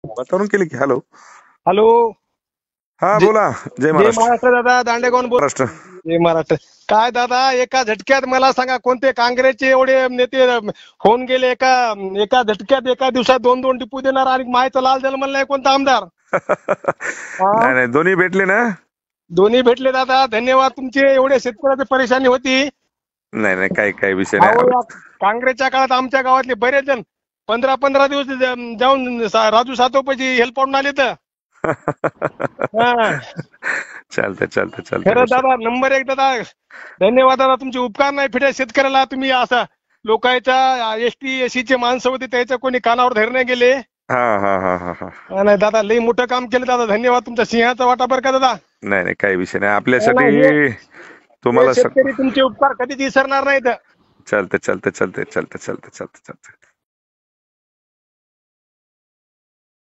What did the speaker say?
वातावरण केले की. हॅलो. हॅलो. हा बोला. जय जय महाराष्ट्र. महाराष्ट्र दादा, दांडेगावून बोल. महाराष्ट्र. जय महाराष्ट्र. काय दादा, एका झटक्यात मला सांगा, कोणते काँग्रेसचे एवढे नेते होऊन गेले एका एका झटक्यात, एका दिवसात दोन दोन टिपू देणार, आणि मायचं लाल जल म्हणलाय कोणता आमदार? नाही नाही, दोन्ही भेटले ना. दोन्ही भेटले दादा, धन्यवाद तुमचे. एवढे शेतकऱ्याची परेशानी होती. नाही नाही, काही विषय अहो, नाही. या काँग्रेसच्या काळात आमच्या गावातले बरेच जण 15-15 दिवस जाऊन राजू सातोपची हेल्प पाडून आले तर. चालतंय. खरं दादा, नंबर एक दादा, धन्यवाद दादा, तुमचे उपकार नाही फिटे शेतकऱ्याला. तुम्ही असा लोकांच्या एसटी एसीचे माणसं होते, त्याच्या कोणी कानावर धरणे गेले. हा. नाही दादा, लई मोठं काम केलं दादा, धन्यवाद तुमचा. सिंहाचा वाटा बरं का दादा. नाही काही विषय नाही नाही, आपल्यासाठी. तुम्हाला शेतकरी तुमचे उपकार कधीच विसरणार नाहीत. चालतंय.